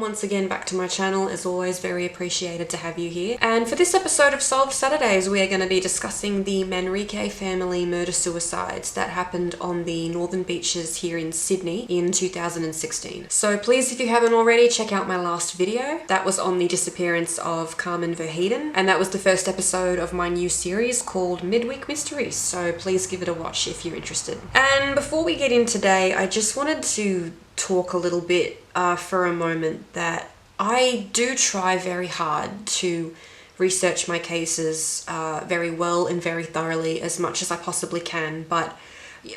once again back to my channel. As always, very appreciated to have you here. And for this episode of Solved Saturdays, we are going to be discussing the Manrique family murder-suicides that happened on the northern beaches here in Sydney in 2016. So please, if you haven't already, check out my last video. That was on the disappearance of Carmen Verheiden, and that was the first episode of my new series called Midweek Mysteries, so please give it a watch if you're interested. And before we get in today, I just wanted to talk a little bit for a moment that I do try very hard to research my cases very well and very thoroughly as much as I possibly can, but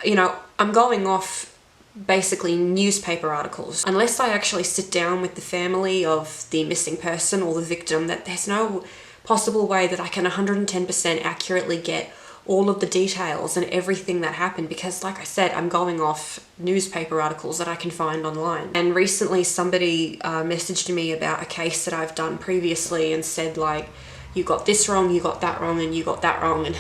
you know, I'm going off basically newspaper articles. Unless I actually sit down with the family of the missing person or the victim, that there's no possible way that I can 110% accurately get all of the details and everything that happened, because like I said, I'm going off newspaper articles that I can find online. And recently somebody messaged me about a case that I've done previously and said, like, you got this wrong, you got that wrong, and you got that wrong, and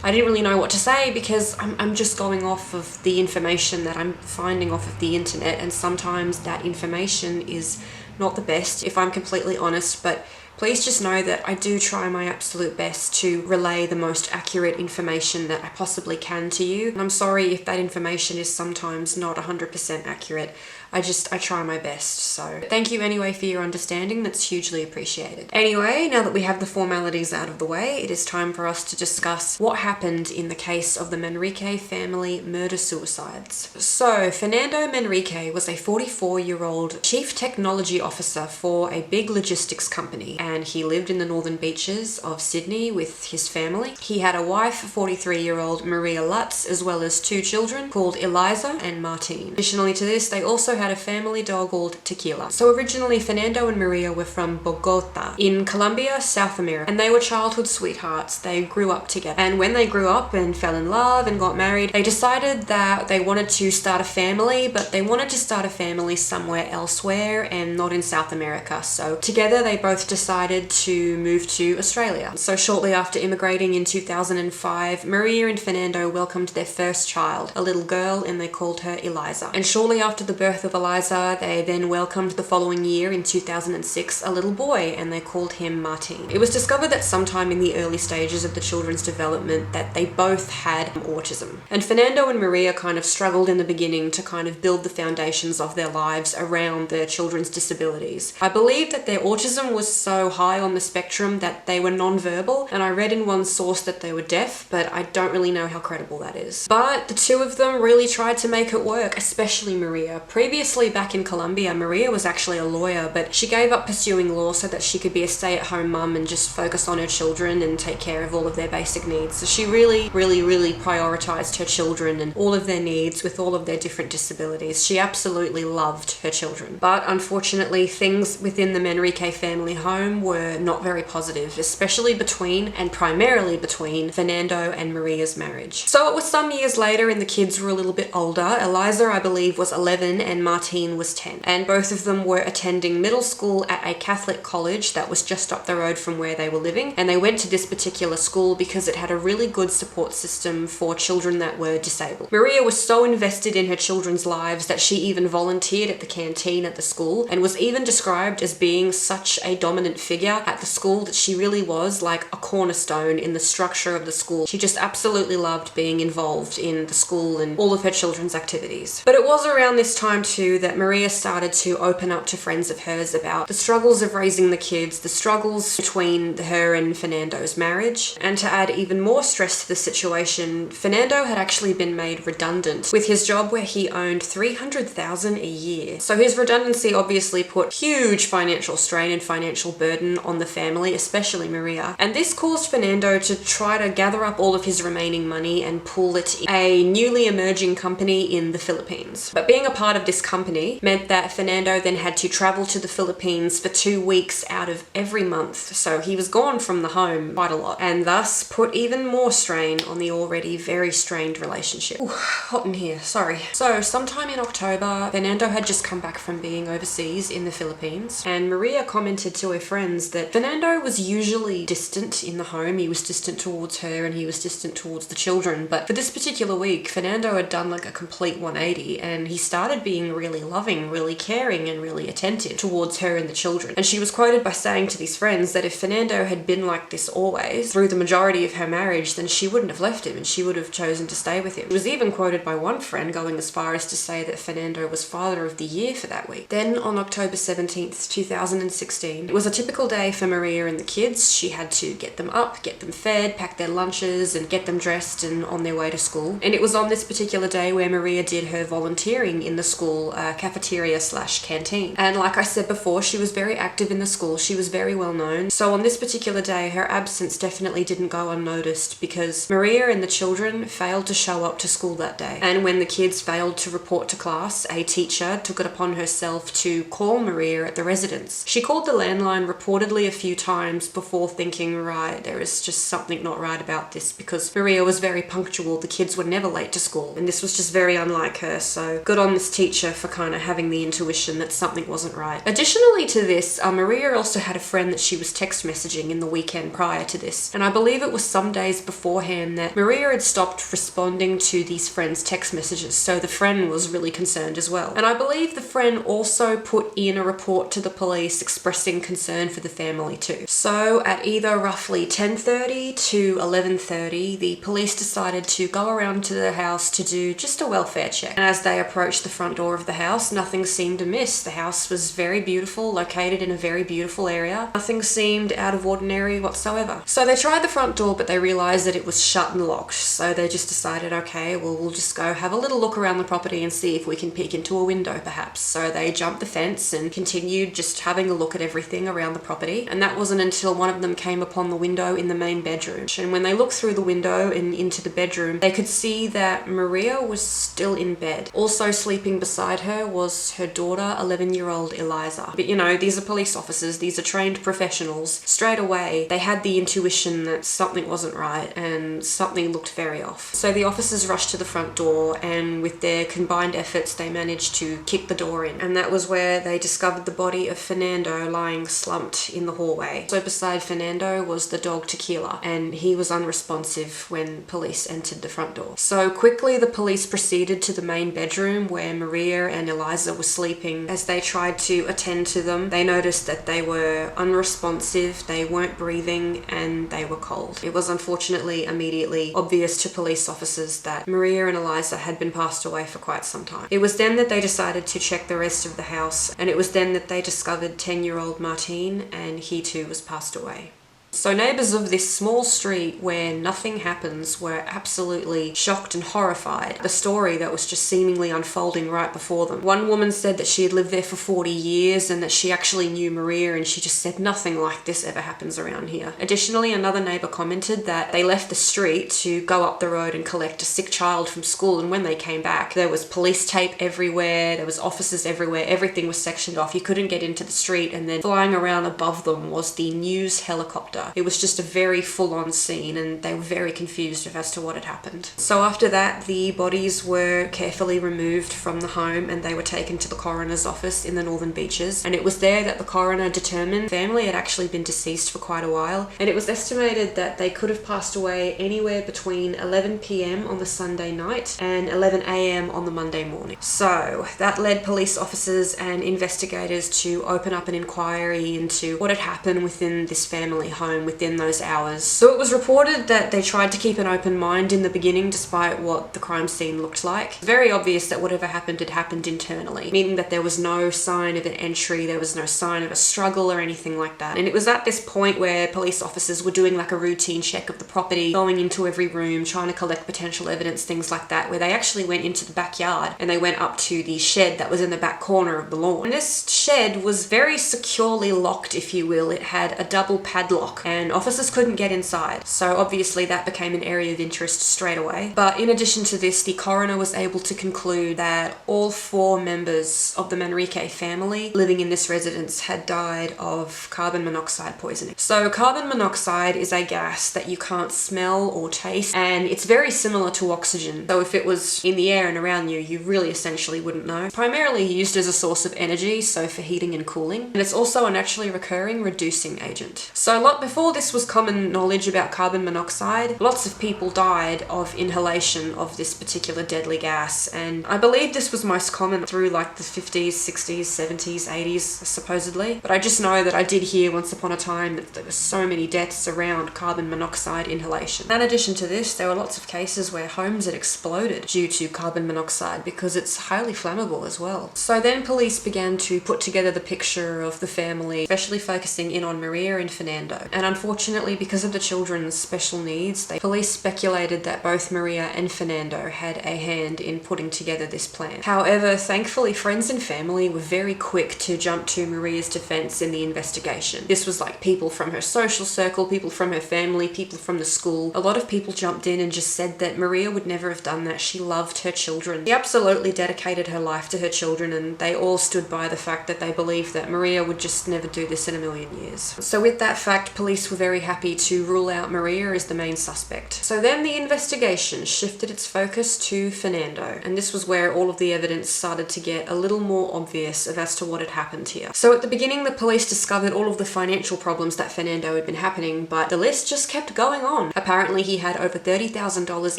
I didn't really know what to say because I'm just going off of the information that I'm finding off of the internet, and sometimes that information is not the best, if I'm completely honest. But please just know that I do try my absolute best to relay the most accurate information that I possibly can to you. And I'm sorry if that information is sometimes not 100% accurate. I try my best. So thank you anyway for your understanding. That's hugely appreciated. Anyway, now that we have the formalities out of the way, it is time for us to discuss what happened in the case of the Manrique family murder-suicides. So Fernando Manrique was a 44-year-old chief technology officer for a big logistics company, and he lived in the northern beaches of Sydney with his family. He had a wife, 43-year-old Manrique-Lutz, as well as two children called Eliza and Martin. Additionally to this, they also had a family dog called Tequila. So originally Fernando and Maria were from Bogota in Colombia, South America, and they were childhood sweethearts. They grew up together, and when they grew up and fell in love and got married, they decided that they wanted to start a family, but they wanted to start a family somewhere elsewhere and not in South America. So together they both decided to move to Australia. So shortly after immigrating in 2005, Maria and Fernando welcomed their first child, a little girl, and they called her Eliza. And shortly after the birth of Eliza, they then welcomed the following year in 2006 a little boy, and they called him Martin. It was discovered that sometime in the early stages of the children's development that they both had autism. And Fernando and Maria kind of struggled in the beginning to kind of build the foundations of their lives around their children's disabilities. I believe that their autism was so high on the spectrum that they were non-verbal, and I read in one source that they were deaf, but I don't really know how credible that is. But the two of them really tried to make it work, especially Maria. Previously back in Colombia, Maria was actually a lawyer, but she gave up pursuing law so that she could be a stay-at-home mum and just focus on her children and take care of all of their basic needs. So she really prioritized her children and all of their needs with all of their different disabilities. She absolutely loved her children. But unfortunately, things within the Manrique family home were not very positive, especially between and primarily between Fernando and Maria's marriage. So it was some years later and the kids were a little bit older. Eliza, I believe, was 11 and Martin was 10. And both of them were attending middle school at a Catholic college that was just up the road from where they were living. And they went to this particular school because it had a really good support system for children that were disabled. Maria was so invested in her children's lives that she even volunteered at the canteen at the school and was even described as being such a dominant figure at the school that she really was like a cornerstone in the structure of the school. She just absolutely loved being involved in the school and all of her children's activities. But it was around this time too that Maria started to open up to friends of hers about the struggles of raising the kids, the struggles between her and Fernando's marriage. And to add even more stress to the situation, Fernando had actually been made redundant with his job where he owned $300,000 a year. So his redundancy obviously put huge financial strain and financial burden on the family, especially Maria. And this caused Fernando to try to gather up all of his remaining money and pool it in a newly emerging company in the Philippines. But being a part of this company meant that Fernando then had to travel to the Philippines for 2 weeks out of every month. So he was gone from the home quite a lot, and thus put even more strain on the already very strained relationship. Ooh, hot in here, sorry. So sometime in October, Fernando had just come back from being overseas in the Philippines, and Maria commented to her friends that Fernando was usually distant in the home. He was distant towards her and he was distant towards the children, but for this particular week, Fernando had done like a complete 180 and he started being being really loving, really caring, and really attentive towards her and the children. And she was quoted by saying to these friends that if Fernando had been like this always, through the majority of her marriage, then she wouldn't have left him and she would have chosen to stay with him. She was even quoted by one friend going as far as to say that Fernando was Father of the Year for that week. Then on October 17th, 2016, it was a typical day for Maria and the kids. She had to get them up, get them fed, pack their lunches, and get them dressed and on their way to school. And it was on this particular day where Maria did her volunteering in the school cafeteria/canteen. And like I said before, she was very active in the school. She was very well known. So on this particular day, her absence definitely didn't go unnoticed because Maria and the children failed to show up to school that day. And when the kids failed to report to class, a teacher took it upon herself to call Maria at the residence. She called the landline reportedly a few times before thinking, right, there is just something not right about this, because Maria was very punctual. The kids were never late to school, and this was just very unlike her. So good on this teacher for kind of having the intuition that something wasn't right. Additionally to this, Maria also had a friend that she was text messaging in the weekend prior to this, and I believe it was some days beforehand that Maria had stopped responding to these friends' text messages, so the friend was really concerned as well. And I believe the friend also put in a report to the police expressing concern for the family too. So at either roughly 10:30 to 11:30, the police decided to go around to the house to do just a welfare check. And as they approached the front door of the house, nothing seemed amiss. The house was very beautiful, located in a very beautiful area. Nothing seemed out of ordinary whatsoever. So they tried the front door, but they realized that it was shut and locked. So they just decided, okay, well, we'll just go have a little look around the property and see if we can peek into a window perhaps. So they jumped the fence and continued just having a look at everything around the property. And that wasn't until one of them came upon the window in the main bedroom. And when they looked through the window and into the bedroom, they could see that Maria was still in bed. Also sleeping beside her was her daughter, 11-year-old Eliza. But you know, these are police officers, these are trained professionals. Straight away, they had the intuition that something wasn't right and something looked very off. So the officers rushed to the front door, and with their combined efforts, they managed to kick the door in. And that was where they discovered the body of Fernando lying slumped in the hallway. So beside Fernando was the dog Tequila, and he was unresponsive when police entered the front door. So quickly the police proceeded to the main bedroom where Maria and Eliza were sleeping. As they tried to attend to them, they noticed that they were unresponsive, they weren't breathing, and they were cold. It was unfortunately immediately obvious to police officers that Maria and Eliza had been passed away for quite some time. It was then that they decided to check the rest of the house, and it was then that they discovered 10-year-old Martin, and he too was passed away. So neighbours of this small street where nothing happens were absolutely shocked and horrified at the story that was just seemingly unfolding right before them. One woman said that she had lived there for 40 years and that she actually knew Maria, and she just said nothing like this ever happens around here. Additionally, another neighbour commented that they left the street to go up the road and collect a sick child from school, and when they came back there was police tape everywhere, there was officers everywhere, everything was sectioned off, you couldn't get into the street, and then flying around above them was the news helicopter. It was just a very full-on scene, and they were very confused as to what had happened. So after that, the bodies were carefully removed from the home and they were taken to the coroner's office in the Northern Beaches, and it was there that the coroner determined the family had actually been deceased for quite a while, and it was estimated that they could have passed away anywhere between 11 p.m. on the Sunday night and 11 a.m. on the Monday morning. So that led police officers and investigators to open up an inquiry into what had happened within this family home within those hours. So it was reported that they tried to keep an open mind in the beginning despite what the crime scene looked like. Very obvious that whatever happened had happened internally, meaning that there was no sign of an entry, there was no sign of a struggle or anything like that. And it was at this point where police officers were doing like a routine check of the property, going into every room, trying to collect potential evidence, things like that, where they actually went into the backyard and they went up to the shed that was in the back corner of the lawn. And this shed was very securely locked, if you will. It had a double padlock and officers couldn't get inside. So obviously that became an area of interest straight away. But in addition to this, the coroner was able to conclude that all 4 members of the Manrique family living in this residence had died of carbon monoxide poisoning. So carbon monoxide is a gas that you can't smell or taste, and it's very similar to oxygen. So if it was in the air and around you, you really essentially wouldn't know. It's primarily used as a source of energy, so for heating and cooling. And it's also a naturally recurring reducing agent. So a lot before this was common knowledge about carbon monoxide, lots of people died of inhalation of this particular deadly gas, and I believe this was most common through like the 50s, 60s, 70s, 80s supposedly. But I just know that I did hear once upon a time that there were so many deaths around carbon monoxide inhalation. In addition to this, there were lots of cases where homes had exploded due to carbon monoxide because it's highly flammable as well. So then police began to put together the picture of the family, especially focusing in on Maria and Fernando. And unfortunately, because of the children's special needs, police speculated that both Maria and Fernando had a hand in putting together this plan. However, thankfully, friends and family were very quick to jump to Maria's defense in the investigation. This was like people from her social circle, people from her family, people from the school. A lot of people jumped in and just said that Maria would never have done that. She loved her children. She absolutely dedicated her life to her children, and they all stood by the fact that they believed that Maria would just never do this in a million years. So with that fact, police were very happy to rule out Maria as the main suspect. So then the investigation shifted its focus to Fernando, and this was where all of the evidence started to get a little more obvious as to what had happened here. So at the beginning, the police discovered all of the financial problems that Fernando had been happening, but the list just kept going on. Apparently he had over $30,000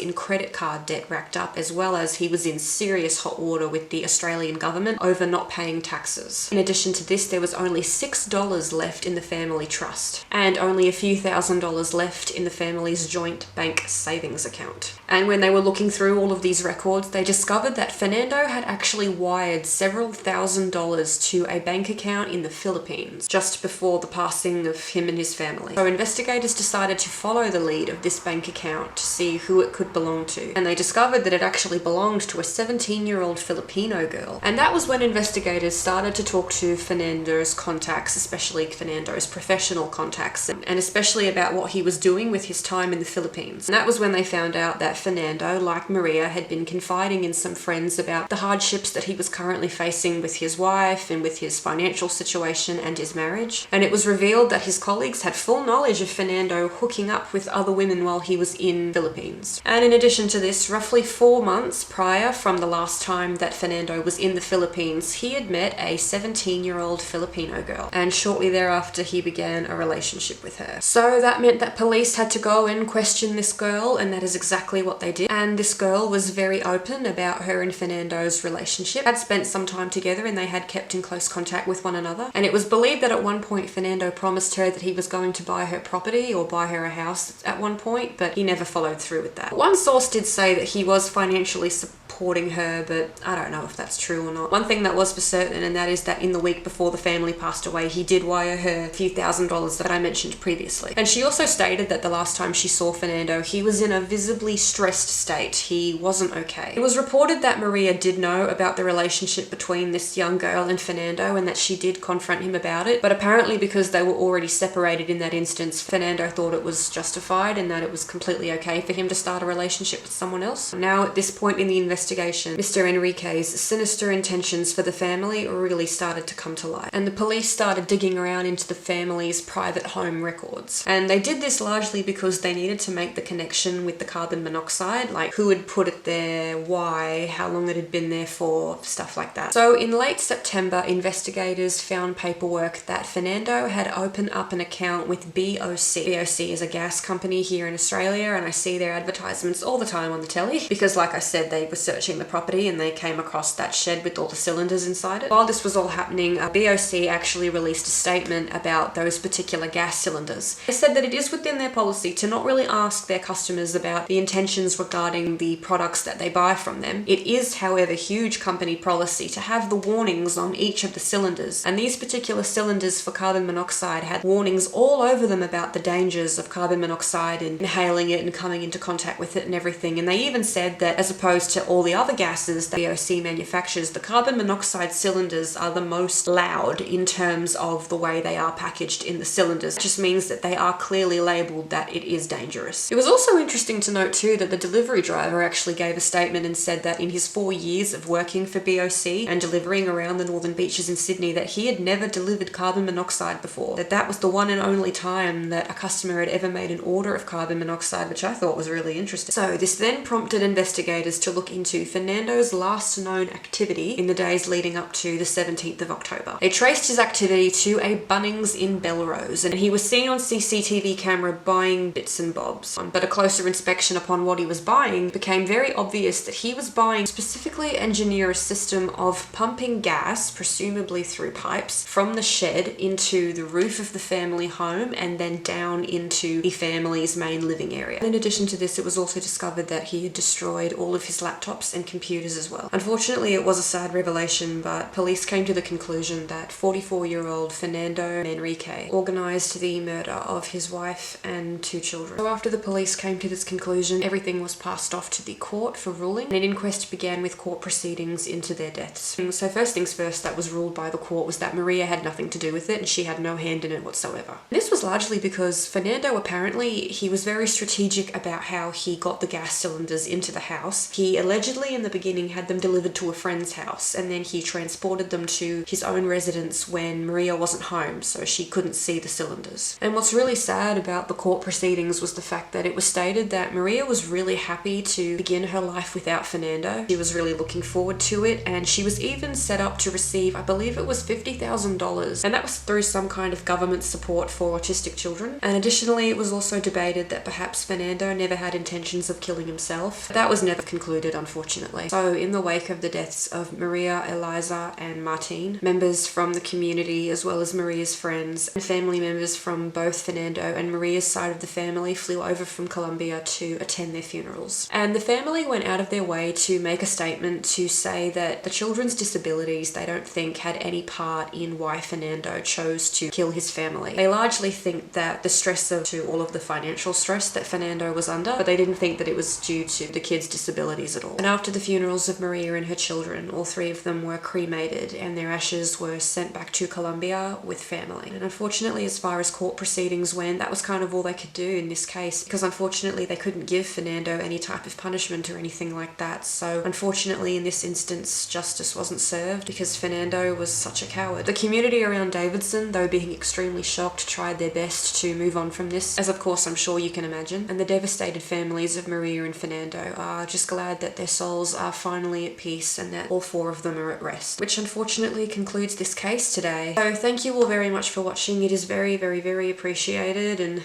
in credit card debt racked up, as well as he was in serious hot water with the Australian government over not paying taxes. In addition to this, there was only $6 left in the family trust, and only a few $1,000s left in the family's joint bank savings account. And when they were looking through all of these records, they discovered that Fernando had actually wired several $1,000s to a bank account in the Philippines just before the passing of him and his family. So investigators decided to follow the lead of this bank account to see who it could belong to, and they discovered that it actually belonged to a 17-year-old Filipino girl. And that was when investigators started to talk to Fernando's contacts, especially Fernando's professional contacts, and especially about what he was doing with his time in the Philippines. And that was when they found out that Fernando, like Maria, had been confiding in some friends about the hardships that he was currently facing with his wife and with his financial situation and his marriage. And it was revealed that his colleagues had full knowledge of Fernando hooking up with other women while he was in the Philippines. And in addition to this, roughly 4 months prior from the last time that Fernando was in the Philippines, he had met a 17-year-old Filipino girl, and shortly thereafter he began a relationship with her. So that meant that police had to go and question this girl, and that is exactly what they did. And this girl was very open about her and Fernando's relationship. They had spent some time together and they had kept in close contact with one another. And it was believed that at one point Fernando promised her that he was going to buy her property or buy her a house at one point, but he never followed through with that. One source did say that he was financially supporting her, but I don't know if that's true or not. One thing that was for certain, and that is that in the week before the family passed away, he did wire her a few $1,000s that I mentioned previously. And she also stated that the last time she saw Fernando, he was in a visibly stressed state. He wasn't okay. It was reported that Maria did know about the relationship between this young girl and Fernando, and that she did confront him about it, but apparently because they were already separated in that instance, Fernando thought it was justified and that it was completely okay for him to start a relationship with someone else. Now at this point in the investigation, Mr. Enrique's sinister intentions for the family really started to come to light, and the police started digging around into the family's private home records. And they did this largely because they needed to make the connection with the carbon monoxide, like who had put it there, why, how long it had been there for, stuff like that. So in late September, investigators found paperwork that Fernando had opened up an account with BOC. BOC is a gas company here in Australia, and I see their advertisements all the time on the telly because, like I said, they were searching the property and they came across that shed with all the cylinders inside it. While this was all happening, BOC actually released a statement about those particular gas cylinders. They said that it is within their policy to not really ask their customers about the intentions regarding the products that they buy from them. It is, however, huge company policy to have the warnings on each of the cylinders, and these particular cylinders for carbon monoxide had warnings all over them about the dangers of carbon monoxide and inhaling it and coming into contact with it and everything. And they even said that as opposed to all the other gases that BOC manufactures, the carbon monoxide cylinders are the most loud in terms of the way they are packaged in the cylinders. It just means that they are clearly labelled that it is dangerous. It was also interesting to note too that the delivery driver actually gave a statement and said that in his 4 years of working for BOC and delivering around the northern beaches in Sydney, that he had never delivered carbon monoxide before. That was the one and only time that a customer had ever made an order of carbon monoxide, which I thought was really interesting. So this then prompted investigators to look into Fernando's last known activity in the days leading up to the 17th of October. They traced his activity to a Bunnings in Belrose, and he was was seen on CCTV camera buying bits and bobs, but a closer inspection upon what he was buying became very obvious that he was buying specifically engineer a system of pumping gas, presumably through pipes, from the shed into the roof of the family home and then down into the family's main living area. In addition to this, it was also discovered that he had destroyed all of his laptops and computers as well. Unfortunately, it was a sad revelation, but police came to the conclusion that 44-year-old Fernando Manrique organized the murder of his wife and 2 children. So after the police came to this conclusion, everything was passed off to the court for ruling, and an inquest began with court proceedings into their deaths. So first things first, that was ruled by the court was that Maria had nothing to do with it and she had no hand in it whatsoever. This was largely because Fernando, apparently, he was very strategic about how he got the gas cylinders into the house. He allegedly in the beginning had them delivered to a friend's house, and then he transported them to his own residence when Maria wasn't home, so she couldn't see the cylinders. And what's really sad about the court proceedings was the fact that it was stated that Maria was really happy to begin her life without Fernando. She was really looking forward to it, and she was even set up to receive, I believe it was $50,000, and that was through some kind of government support for autistic children. And additionally, it was also debated that perhaps Fernando never had intentions of killing himself. That was never concluded, unfortunately. So in the wake of the deaths of Maria, Eliza and Martin, members from the community as well as Maria's friends and family members from both Fernando and Maria's side of the family flew over from Colombia to attend their funerals. And the family went out of their way to make a statement to say that the children's disabilities they don't think had any part in why Fernando chose to kill his family. They largely think that the stress of all of the financial stress that Fernando was under, but they didn't think that it was due to the kids' disabilities at all. And after the funerals of Maria and her children, all 3 of them were cremated and their ashes were sent back to Colombia with family. And unfortunately, as far as court proceedings went, that was kind of all they could do in this case, because unfortunately they couldn't give Fernando any type of punishment or anything like that. So unfortunately in this instance, justice wasn't served because Fernando was such a coward. The community around Davidson, though being extremely shocked, tried their best to move on from this, as of course I'm sure you can imagine. And the devastated families of Maria and Fernando are just glad that their souls are finally at peace and that all 4 of them are at rest. Which unfortunately concludes this case today. So thank you all very much for watching. It is very, very, very appreciated, and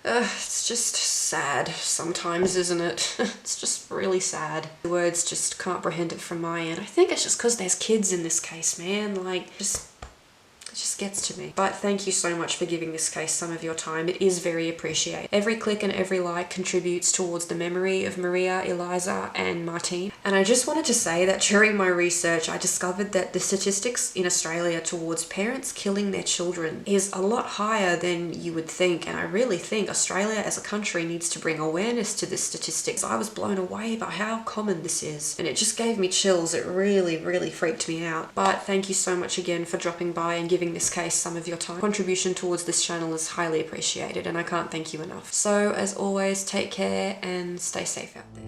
it's just sad sometimes, isn't it? It's just really sad. The words just can't comprehend it from my end. I think it's just because there's kids in this case, man. Like, it just gets to me. But thank you so much for giving this case some of your time. It is very appreciated. Every click and every like contributes towards the memory of Maria, Eliza and Martin. And I just wanted to say that during my research, I discovered that the statistics in Australia towards parents killing their children is a lot higher than you would think. And I really think Australia as a country needs to bring awareness to this statistics. I was blown away by how common this is. And it just gave me chills. It really, really freaked me out. But thank you so much again for dropping by and giving this case some of your time. Contribution towards this channel is highly appreciated and I can't thank you enough. So as always, take care and stay safe out there.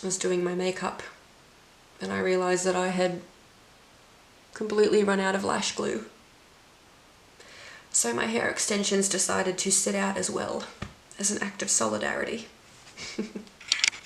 I was doing my makeup and I realized that I had completely run out of lash glue. So my hair extensions decided to sit out as well, as an act of solidarity.